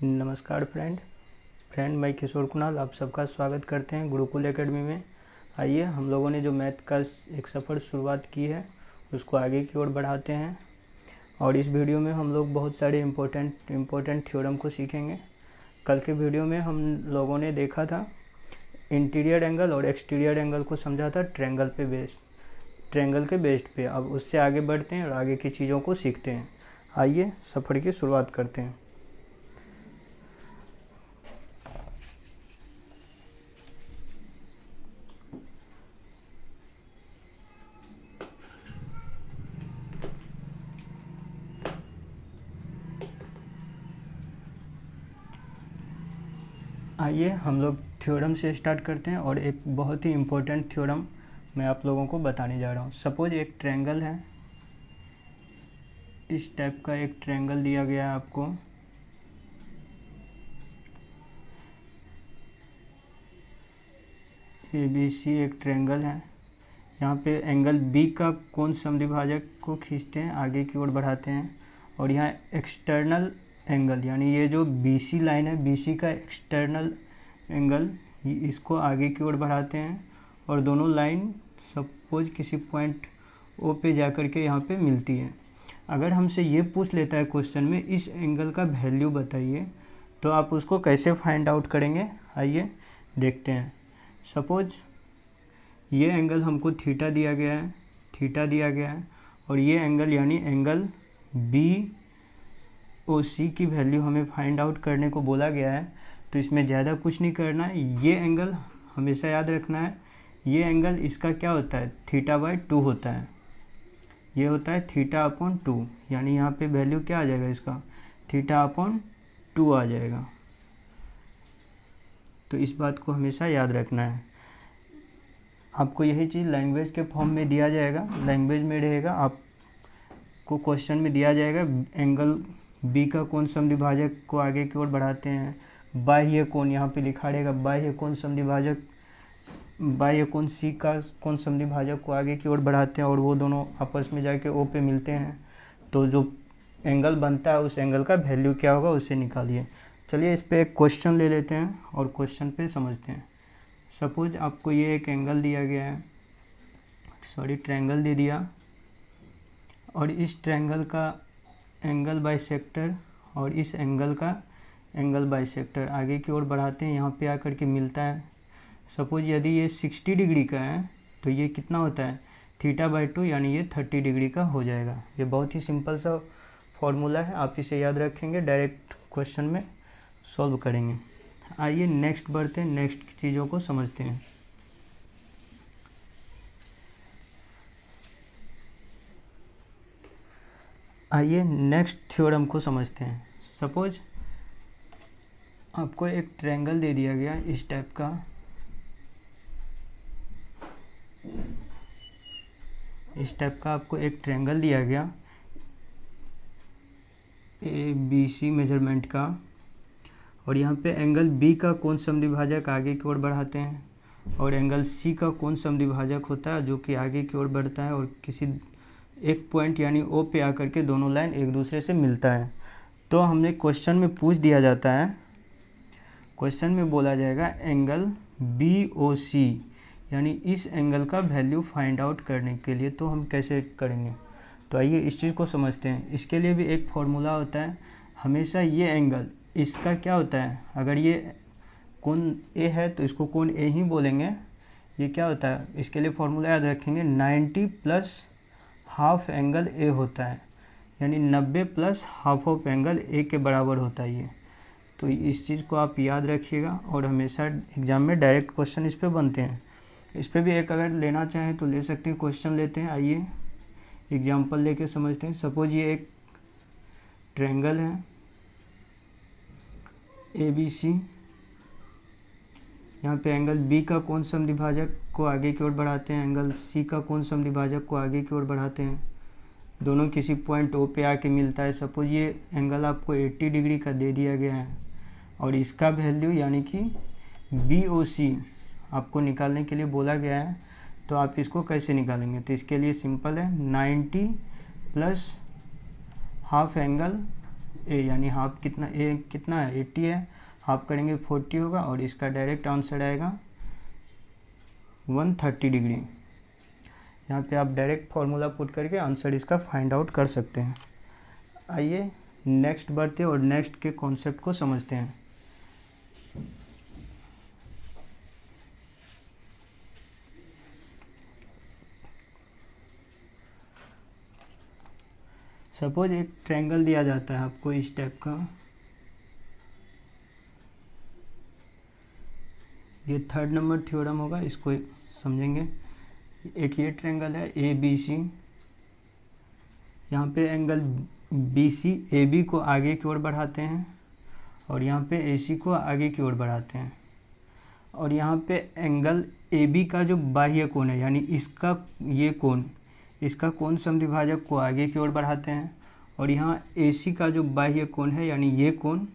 नमस्कार फ्रेंड मैं किशोर कुणाल आप सबका स्वागत करते हैं गुरुकुल एकेडमी में। आइए हम लोगों ने जो मैथ का एक सफ़र शुरुआत की है उसको आगे की ओर बढ़ाते हैं और इस वीडियो में हम लोग बहुत सारे इम्पोर्टेंट थ्योरम को सीखेंगे। कल के वीडियो में हम लोगों ने देखा था इंटीरियर एंगल और एक्सटीरियर एंगल को समझा था ट्रायंगल के बेस्ड पे। अब उससे आगे बढ़ते हैं और आगे की चीज़ों को सीखते हैं। आइए सफ़र की शुरुआत करते हैं। आइए हम लोग थ्योरम से स्टार्ट करते हैं और एक बहुत ही इम्पोर्टेंट थ्योरम मैं आप लोगों को बताने जा रहा हूँ। सपोज एक ट्रायंगल है, इस टाइप का एक ट्रायंगल दिया गया है आपको। ABC एक ट्रायंगल है। यहाँ पे एंगल B का कोण समद्विभाजक को खींचते हैं, आगे की ओर बढ़ाते हैं और यहाँ एक्सटर्नल एंगल यानी ये जो BC लाइन है, BC का एक्सटर्नल एंगल इसको आगे की ओर बढ़ाते हैं और दोनों लाइन सपोज किसी पॉइंट O पे जाकर के यहाँ पे मिलती है। अगर हमसे ये पूछ लेता है क्वेश्चन में इस एंगल का वैल्यू बताइए, तो आप उसको कैसे फाइंड आउट करेंगे, आइए देखते हैं। सपोज ये एंगल हमको थीटा दिया गया है और ये एंगल यानी एंगल BOC की वैल्यू हमें फाइंड आउट करने को बोला गया है। तो इसमें ज़्यादा कुछ नहीं करना है, ये एंगल हमेशा याद रखना है। ये एंगल इसका क्या होता है, θ/2 होता है। ये होता है θ/2 यानी यहाँ पे वैल्यू क्या आ जाएगा, इसका θ/2 आ जाएगा। तो इस बात को हमेशा याद रखना है। आपको यही चीज़ लैंग्वेज के फॉर्म में दिया जाएगा, लैंग्वेज में रहेगा। आपको क्वेश्चन में दिया जाएगा एंगल B का कोण समद्विभाजक को आगे की ओर बढ़ाते हैं। बाह्य कोण यहाँ पे लिखा रहेगा, बाह्य कोण C का कोण समद्विभाजक को आगे की ओर बढ़ाते हैं और वो दोनों आपस में जाके O पे मिलते हैं। तो जो एंगल बनता है उस एंगल का वैल्यू क्या होगा उसे निकालिए। चलिए इस पे एक क्वेश्चन ले लेते हैं और क्वेश्चन पे समझते हैं। सपोज आपको ये एक एंगल दिया गया है, ट्रायंगल दे दिया और इस ट्रायंगल का एंगल बाइसेक्टर और इस एंगल का एंगल बाइसेक्टर आगे की ओर बढ़ाते हैं, यहाँ पे आकर के मिलता है। सपोज यदि ये 60 डिग्री का है तो ये कितना होता है, θ/2 यानी ये 30 डिग्री का हो जाएगा। ये बहुत ही सिंपल सा फॉर्मूला है, आप इसे याद रखेंगे, डायरेक्ट क्वेश्चन में सॉल्व करेंगे। आइए नेक्स्ट बढ़ते हैं, नेक्स्ट चीज़ों को समझते हैं। आइए नेक्स्ट थ्योरम को समझते हैं। सपोज आपको एक ट्रायंगल दे दिया गया इस टाइप का, आपको एक ट्रायंगल दिया गया ABC मेजरमेंट का और यहाँ पे एंगल B का कोण समद्विभाजक आगे की ओर बढ़ाते हैं और एंगल C का कोण समद्विभाजक होता है जो कि आगे की ओर बढ़ता है और किसी एक पॉइंट यानी O पे आकर के दोनों लाइन एक दूसरे से मिलता है। तो हमने क्वेश्चन में पूछ दिया जाता है, क्वेश्चन में बोला जाएगा एंगल BOC यानी इस एंगल का वैल्यू फाइंड आउट करने के लिए तो हम कैसे करेंगे। तो आइए इस चीज़ को समझते हैं। इसके लिए भी एक फॉर्मूला होता है। हमेशा ये एंगल इसका क्या होता है, अगर ये कोण A है तो इसको कोण A ही बोलेंगे। ये क्या होता है, इसके लिए फॉर्मूला याद रखेंगे, 90 प्लस हाफ एंगल A होता है यानी 90 plus half of angle A के बराबर होता है ये। तो इस चीज़ को आप याद रखिएगा और हमेशा एग्जाम में डायरेक्ट क्वेश्चन इस पे बनते हैं। इस पे भी एक अगर लेना चाहें तो ले सकते हैं, क्वेश्चन लेते हैं। आइए एग्जाम्पल लेके समझते हैं। सपोज ये एक ट्रायंगल है ABC, यहाँ पे एंगल B का कोण समद्विभाजक को आगे की ओर बढ़ाते हैं, एंगल C का कोण समद्विभाजक को आगे की ओर बढ़ाते हैं, दोनों किसी पॉइंट O पे आके मिलता है। सपोज ये एंगल आपको 80 डिग्री का दे दिया गया है और इसका वैल्यू यानी कि BOC आपको निकालने के लिए बोला गया है। तो आप इसको कैसे निकालेंगे, तो इसके लिए सिंपल है, 90 प्लस हाफ एंगल ए, यानी हाफ कितना, ए कितना है 80 है, हाफ करेंगे 40 होगा और इसका डायरेक्ट आंसर आएगा 130 डिग्री। यहाँ पे आप डायरेक्ट फार्मूला पुट करके आंसर इसका फाइंड आउट कर सकते हैं। आइए नेक्स्ट बढ़ते और नेक्स्ट के कॉन्सेप्ट को समझते हैं। सपोज एक ट्रायंगल दिया जाता है आपको इस टाइप का, ये 3rd नंबर थ्योरम होगा, इसको समझेंगे। एक ये ट्रायंगल है ए बी सी, यहाँ पे angle B C A B को आगे की ओर बढ़ाते हैं और यहाँ पे ए सी को आगे की ओर बढ़ाते हैं, और यहाँ पे एंगल ए बी का जो बाह्य कोण है यानी इसका ये कोण, इसका कोण समद्विभाजक को आगे की ओर बढ़ाते हैं, और यहाँ ए सी का जो बाह्य कोण है यानी ये कोण,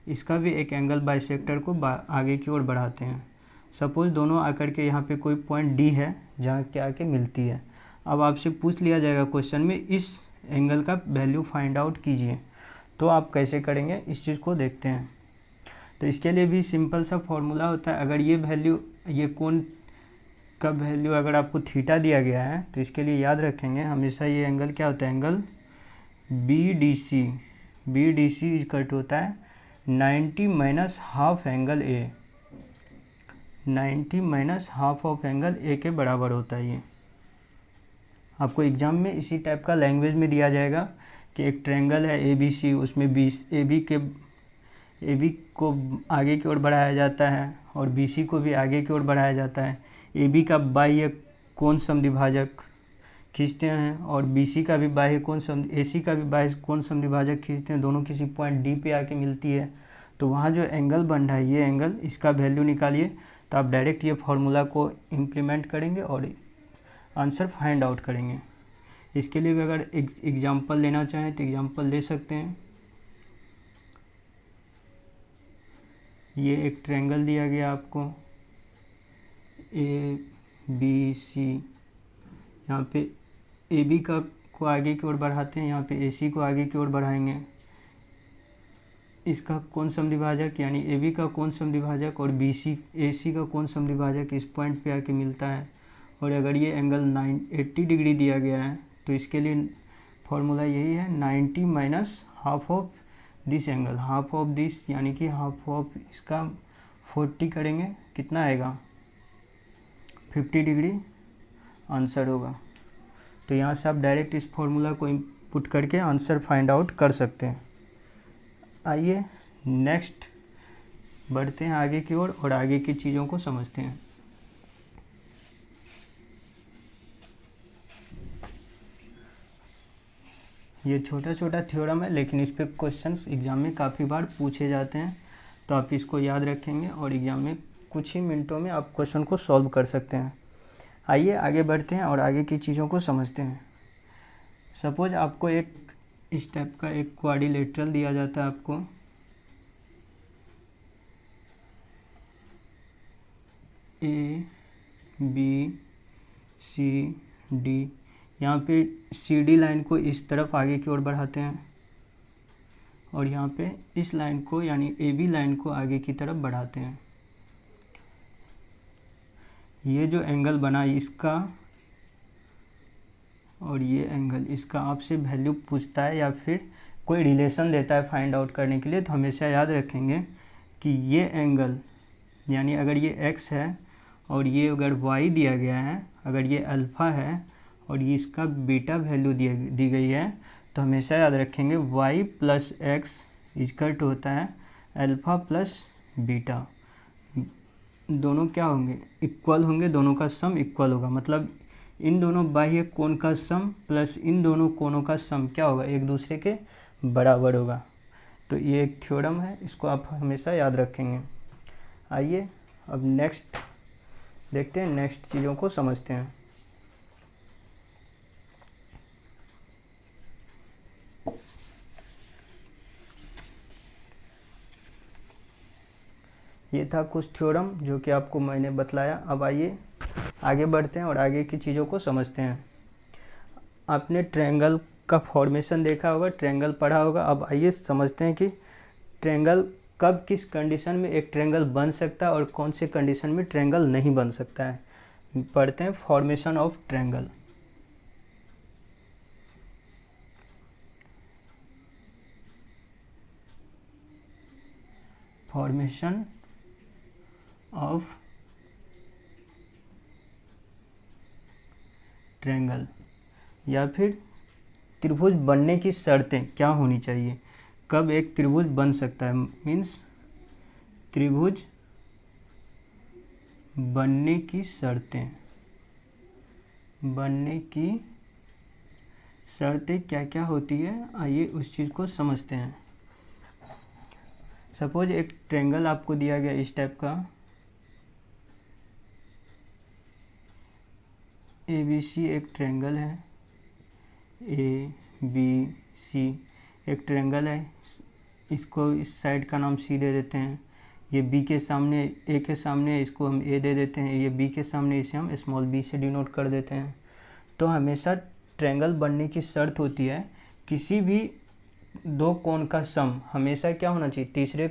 इसका भी एक एंगल बाइसेक्टर को आगे की ओर बढ़ाते हैं। सपोज दोनों आकर के यहाँ पे कोई पॉइंट डी है जहाँ के आके मिलती है। अब आपसे पूछ लिया जाएगा क्वेश्चन में इस एंगल का वैल्यू फाइंड आउट कीजिए, तो आप कैसे करेंगे इस चीज़ को देखते हैं। तो इसके लिए भी सिंपल सा फॉर्मूला होता है। अगर ये वैल्यू, ये कोण का वैल्यू अगर आपको थीटा दिया गया है तो इसके लिए याद रखेंगे हमेशा ये एंगल क्या होता है, angle B D C equal होता है 90 minus half angle A, 90 minus half of angle A के बराबर होता है। ये आपको एग्जाम में इसी टाइप का लैंग्वेज में दिया जाएगा कि एक ट्रायंगल है ए बी सी, उसमें ए बी को आगे की ओर बढ़ाया जाता है और बी सी को भी आगे की ओर बढ़ाया जाता है। ए बी का बाह्य कोण समद्विभाजक खींचते हैं और बी सी का भी बाह्य कोण ए सी का भी बाह्य कोण समद्विभाजक खींचते हैं, दोनों किसी पॉइंट डी पे आके मिलती है। तो वहाँ जो एंगल बन रहा है ये एंगल, इसका वैल्यू निकालिए, तो आप डायरेक्ट ये फार्मूला को इम्प्लीमेंट करेंगे और आंसर फाइंड आउट करेंगे। इसके लिए भी अगर एग्जाम्पल लेना चाहें तो एग्जाम्पल ले सकते हैं। ये एक ट्रायंगल दिया गया आपको ए बी सी, यहाँ पे ए बी को आगे की ओर बढ़ाते हैं, यहाँ पे ए सी को आगे की ओर बढ़ाएंगे। इसका कोण समद्विभाजक यानी ए बी का कोण समद्विभाजक और बी सी ए सी का कोण समद्विभाजक इस पॉइंट पे आके मिलता है। और अगर ये एंगल 80 डिग्री दिया गया है तो इसके लिए फॉर्मूला यही है 90 minus half of this angle, half of this यानी कि हाफ ऑफ इसका 40 करेंगे, कितना आएगा 50 डिग्री आंसर होगा। तो यहाँ से आप डायरेक्ट इस फॉर्मूला को इनपुट करके आंसर फाइंड आउट कर सकते हैं। आइए नेक्स्ट बढ़ते हैं आगे की ओर और आगे की चीज़ों को समझते हैं। ये छोटा छोटा थ्योरम है लेकिन इस पे क्वेश्चंस एग्जाम में काफ़ी बार पूछे जाते हैं, तो आप इसको याद रखेंगे और एग्जाम में कुछ ही मिनटों में आप क्वेश्चन को सॉल्व कर सकते हैं। आइए आगे बढ़ते हैं और आगे की चीज़ों को समझते हैं। सपोज आपको एक इस टाइप का एक क्वाड्रिलेटरल दिया जाता है आपको, ए बी सी डी, यहाँ पे सी डी लाइन को इस तरफ आगे की ओर बढ़ाते हैं और यहाँ पे इस लाइन को यानी ए बी लाइन को आगे की तरफ बढ़ाते हैं। ये जो एंगल बना इसका और ये एंगल इसका आपसे वैल्यू पूछता है या फिर कोई रिलेशन देता है फाइंड आउट करने के लिए, तो हमेशा याद रखेंगे कि ये एंगल यानी अगर ये x है और ये अगर y दिया गया है, अगर ये अल्फ़ा है और ये इसका बीटा वैल्यू दी गई है, तो हमेशा याद रखेंगे y plus X equal to होता है अल्फ़ा प्लस बीटा। दोनों क्या होंगे, इक्वल होंगे, दोनों का सम इक्वल होगा, मतलब इन दोनों बाह्य कोण का सम प्लस इन दोनों कोणों का सम क्या होगा, एक दूसरे के बराबर होगा। तो ये एक थ्योरम है, इसको आप हमेशा याद रखेंगे। आइए अब नेक्स्ट देखते हैं, नेक्स्ट चीज़ों को समझते हैं। ये था कुछ थ्योरम जो कि आपको मैंने बतलाया। अब आइए आगे बढ़ते हैं और आगे की चीज़ों को समझते हैं। आपने ट्रायंगल का फॉर्मेशन देखा होगा, ट्रायंगल पढ़ा होगा। अब आइए समझते हैं कि ट्रायंगल कब किस कंडीशन में एक ट्रायंगल बन सकता है और कौन से कंडीशन में ट्रायंगल नहीं बन सकता है। पढ़ते हैं formation of triangle. Formation of triangle या फिर त्रिभुज बनने की शर्तें क्या होनी चाहिए, कब एक त्रिभुज बन सकता है। मीन्स त्रिभुज बनने की शर्तें, बनने की शर्तें क्या क्या होती है, आइए उस चीज़ को समझते हैं। सपोज एक ट्रायंगल आपको दिया गया इस टाइप का, ABC एक ट्रायंगल है, ABC एक ट्रायंगल है। इसको इस साइड का नाम C दे देते हैं। ये B के सामने, A के सामने इसको हम A दे देते हैं। ये B के सामने इसे हम स्मॉल b से डिनोट कर देते हैं। तो हमेशा ट्रायंगल बनने की शर्त होती है किसी भी दो कोण का सम हमेशा क्या होना चाहिए, तीसरे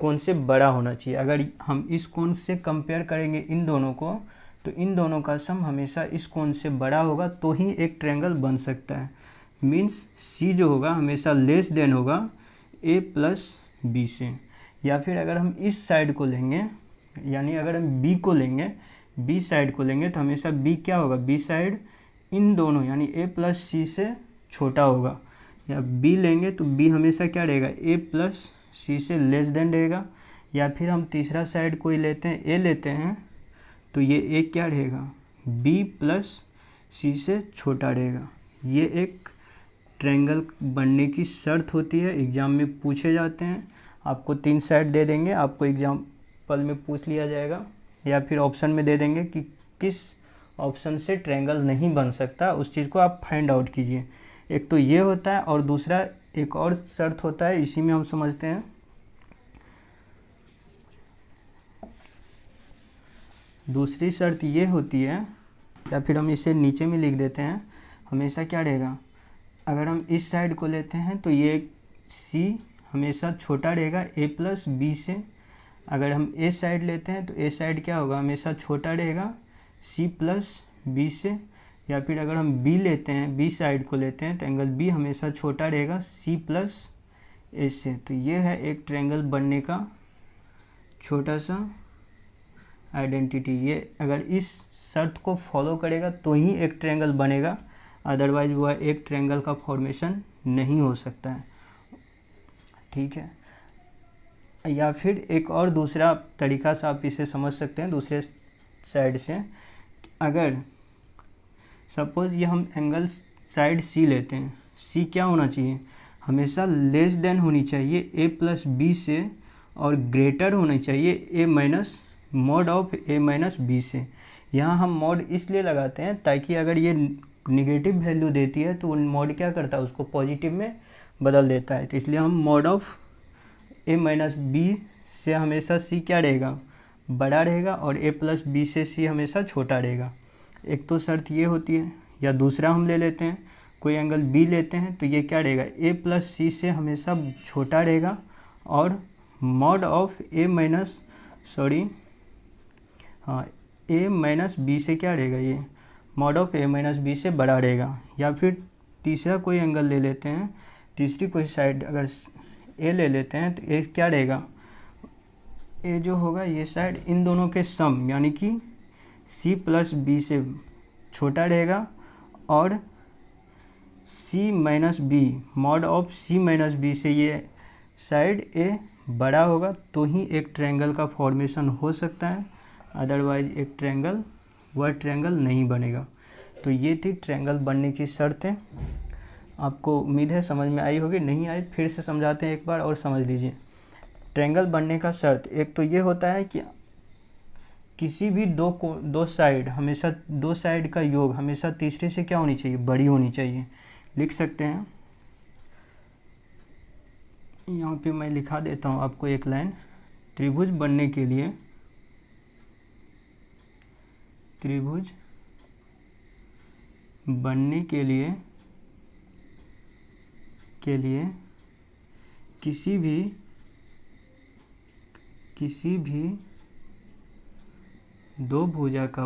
कोण से बड़ा होना चाहिए। अगर हम इस कोण से कंपेयर करेंगे इन दोनों को, तो इन दोनों का सम हमेशा इस कोण से बड़ा होगा तो ही एक ट्रायंगल बन सकता है। मीन्स C जो होगा हमेशा लेस देन होगा A प्लस B से। या फिर अगर हम इस साइड को लेंगे, यानी अगर हम B को लेंगे, B साइड को लेंगे तो हमेशा B क्या होगा, B साइड इन दोनों यानी A प्लस C से छोटा होगा। या B लेंगे तो B हमेशा क्या रहेगा, A प्लस C से लेस देन रहेगा। या फिर हम तीसरा साइड कोई लेते हैं, A लेते हैं, तो ये A क्या रहेगा, B प्लस C से छोटा रहेगा। ये एक ट्रायंगल बनने की शर्त होती है, एग्ज़ाम में पूछे जाते हैं। आपको 3 साइड दे देंगे, आपको एग्जाम्पल में पूछ लिया जाएगा, या फिर ऑप्शन में दे देंगे कि किस ऑप्शन से ट्रायंगल नहीं बन सकता, उस चीज़ को आप फाइंड आउट कीजिए। एक तो ये होता है और दूसरा एक और शर्त होता है, इसी में हम समझते हैं। दूसरी शर्त ये होती है, या फिर हम इसे नीचे में लिख देते हैं, हमेशा क्या रहेगा, अगर हम इस साइड को लेते हैं तो ये C हमेशा छोटा रहेगा A प्लस B से। अगर हम A साइड लेते हैं तो A साइड क्या होगा, हमेशा छोटा रहेगा C प्लस B से। या फिर अगर हम B लेते हैं, B साइड को लेते हैं तो एंगल B हमेशा छोटा रहेगा C प्लस A से। तो ये है एक ट्रायंगल बनने का छोटा सा आइडेंटिटी। ये अगर इस शर्त को फॉलो करेगा तो ही एक ट्रायंगल बनेगा, अदरवाइज वह एक ट्रायंगल का फॉर्मेशन नहीं हो सकता है। ठीक है। या फिर एक और दूसरा तरीका से आप इसे समझ सकते हैं दूसरे साइड से। अगर सपोज ये हम एंगल साइड C लेते हैं, C क्या होना चाहिए, हमेशा लेस देन होनी चाहिए A प्लस B से और ग्रेटर होनी चाहिए A minus mod of A minus B से। यहाँ हम मॉड इसलिए लगाते हैं ताकि अगर ये निगेटिव वैल्यू देती है तो मॉड क्या करता है, उसको पॉजिटिव में बदल देता है। तो इसलिए हम mod of A minus B से हमेशा C क्या रहेगा, बड़ा रहेगा, और A प्लस B से C हमेशा छोटा रहेगा। एक तो शर्त ये होती है। या दूसरा हम ले लेते हैं, कोई एंगल B लेते हैं तो ये क्या रहेगा, A प्लस C से हमेशा छोटा रहेगा और mod of A minus B से क्या रहेगा, ये mod of A minus B से बड़ा रहेगा। या फिर तीसरा कोई एंगल ले लेते हैं, तीसरी कोई साइड अगर A ले लेते हैं तो A क्या रहेगा, A जो होगा ये साइड इन दोनों के सम यानी कि C प्लस B से छोटा रहेगा और C minus B mod of C minus B से ये साइड A बड़ा होगा तो ही एक ट्रायंगल का फॉर्मेशन हो सकता है, अदरवाइज एक ट्रायंगल वह ट्रायंगल नहीं बनेगा। तो ये थी ट्रायंगल बनने की शर्तें। आपको उम्मीद है समझ में आई होगी, नहीं आई फिर से समझाते हैं एक बार और समझ लीजिए। ट्रायंगल बनने का शर्त एक तो ये होता है कि किसी भी दो साइड हमेशा, दो साइड का योग हमेशा तीसरे से क्या होनी चाहिए, बड़ी होनी चाहिए। लिख सकते हैं, यहाँ पे मैं लिखा देता हूँ आपको एक लाइन, त्रिभुज बनने के लिए, त्रिभुज बनने के लिए के लिए किसी भी दो भुजा का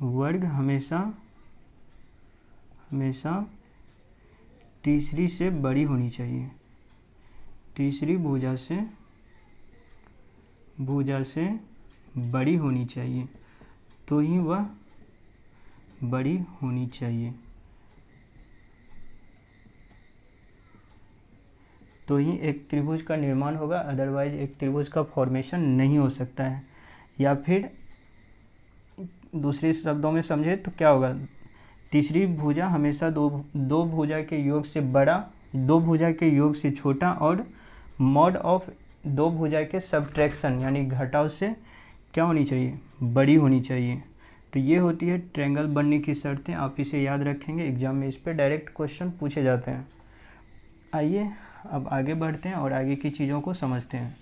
वर्ग हमेशा तीसरी से बड़ी होनी चाहिए। तीसरी भुजा से बड़ी होनी चाहिए, तो ही वह बड़ी होनी चाहिए, तो ही एक त्रिभुज का निर्माण होगा, अदरवाइज एक त्रिभुज का फॉर्मेशन नहीं हो सकता है। या फिर दूसरे शब्दों में समझे तो क्या होगा, तीसरी भुजा हमेशा दो भुजा के योग से बड़ा, दो भुजा के योग से छोटा और मॉड ऑफ दो भुजा के सब्ट्रैक्शन यानी घटाव से क्या होनी चाहिए, बड़ी होनी चाहिए। तो ये होती है ट्रायंगल बनने की शर्तें। आप इसे याद रखेंगे, एग्जाम में इस पे डायरेक्ट क्वेश्चन पूछे जाते हैं। आइए अब आगे बढ़ते हैं और आगे की चीज़ों को समझते हैं।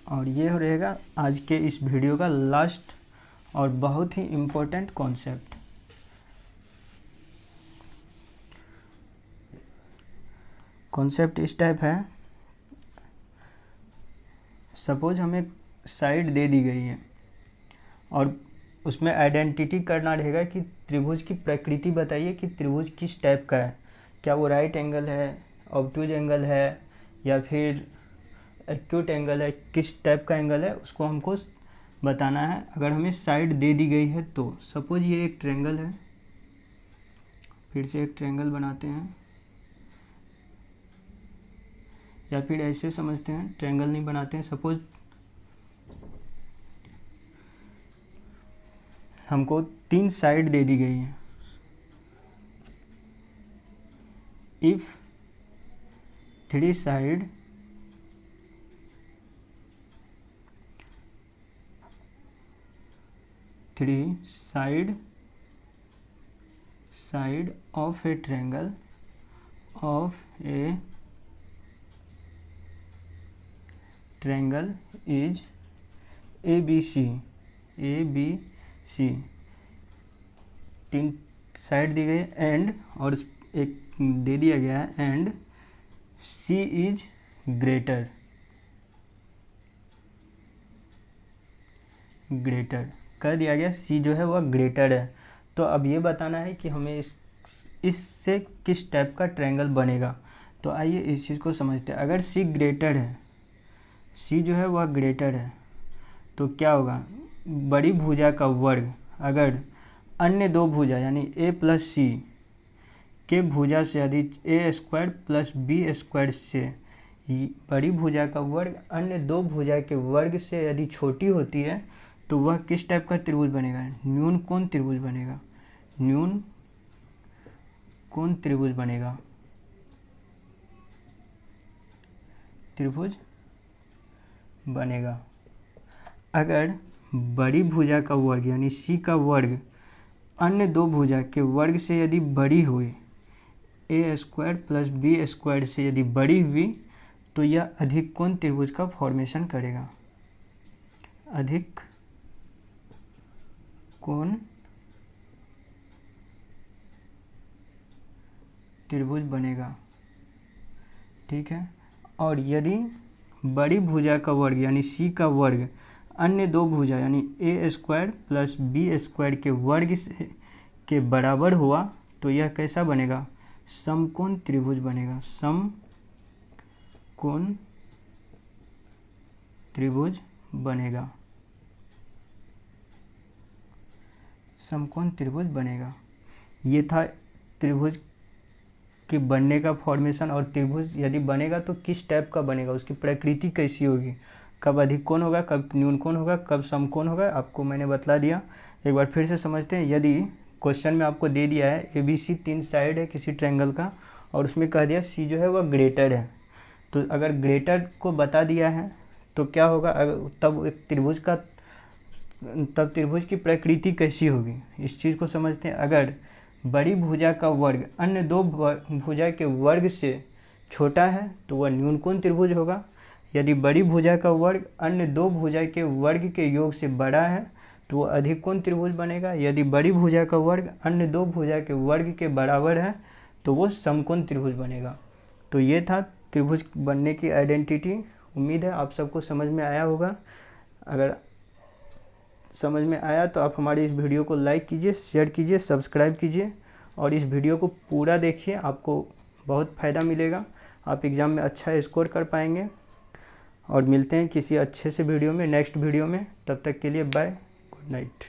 और ये रहेगा आज के इस वीडियो का लास्ट और बहुत ही इम्पोर्टेंट कॉन्सेप्ट। कॉन्सेप्ट इस टाइप है, सपोज हमें साइड दे दी गई है और उसमें आइडेंटिटी करना रहेगा कि त्रिभुज की प्रकृति बताइए कि त्रिभुज किस टाइप का है, क्या वो राइट एंगल है, ऑब्टूज एंगल है, या फिर एक्यूट एंगल है, किस टाइप का एंगल है उसको हमको बताना है। अगर हमें साइड दे दी गई है तो सपोज ये एक ट्रायंगल है, फिर से एक ट्रायंगल बनाते हैं, या फिर ऐसे समझते हैं, ट्रायंगल नहीं बनाते हैं। सपोज हमको 3 साइड दे दी गई है। If 3 side of a triangle is ABC 3 side दी गई एंड और एक दे दिया गया है एंड C इज ग्रेटर कर दिया गया, C जो है वह ग्रेटर है। तो अब ये बताना है कि हमें इससे किस टाइप का ट्रायंगल बनेगा। तो आइए इस चीज़ को समझते हैं। अगर C ग्रेटर है, C जो है वह ग्रेटर है, तो क्या होगा, बड़ी भुजा का वर्ग अगर अन्य दो भुजा यानी A प्लस C के भुजा से यदि A square plus B square से बड़ी भुजा का वर्ग अन्य दो भुजा के वर्ग से यदि छोटी होती है तो वह किस टाइप का त्रिभुज बनेगा, न्यून कोण त्रिभुज बनेगा। न्यून कोण त्रिभुज बनेगा, त्रिभुज बनेगा। अगर बड़ी भुजा का वर्ग यानी C का वर्ग अन्य दो भुजा के वर्ग से यदि बड़ी हुई, A square plus B square से यदि बड़ी हुई, तो यह अधिक कोण त्रिभुज का फॉर्मेशन करेगा। अधिक कोण त्रिभुज बनेगा, ठीक है। और यदि बड़ी भुजा का वर्ग यानी C का वर्ग अन्य दो भुजा यानी A square plus B square के वर्ग से के बराबर हुआ तो यह कैसा बनेगा, समकोण त्रिभुज बनेगा। समकोण त्रिभुज बनेगा, समकोण त्रिभुज बनेगा। ये था त्रिभुज के बनने का फॉर्मेशन। और त्रिभुज यदि बनेगा तो किस टाइप का बनेगा, उसकी प्रकृति कैसी होगी, कब अधिक कोण होगा, कब न्यून कोण होगा, कब समकोण होगा, आपको मैंने बतला दिया। एक बार फिर से समझते हैं। यदि क्वेश्चन में आपको दे दिया है ABC 3 साइड है किसी ट्रायंगल का और उसमें कह दिया C जो है वह ग्रेटर है, तो अगर ग्रेटर को बता दिया है तो क्या होगा, तब एक त्रिभुज का त्रिभुज की प्रकृति कैसी होगी, इस चीज़ को समझते हैं। अगर बड़ी भुजा का वर्ग अन्य दो भुजा के वर्ग से छोटा है तो वह न्यून कोण त्रिभुज होगा, यदि बड़ी भुजा का वर्ग अन्य दो भुजा के वर्ग के योग से बड़ा है तो वो अधिकोण त्रिभुज बनेगा। यदि बड़ी भुजा का वर्ग अन्य दो भुजा के वर्ग के बराबर है तो वो समकोण त्रिभुज बनेगा। तो ये था त्रिभुज बनने की आइडेंटिटी। उम्मीद है आप सबको समझ में आया होगा। अगर समझ में आया तो आप हमारी इस वीडियो को लाइक कीजिए, शेयर कीजिए, सब्सक्राइब कीजिए और इस वीडियो को पूरा देखिए, आपको बहुत फ़ायदा मिलेगा। आप एग्ज़ाम में अच्छा स्कोर कर पाएंगे। और मिलते हैं किसी अच्छे से वीडियो में, नेक्स्ट वीडियो में। तब तक के लिए बाय, गुड नाइट।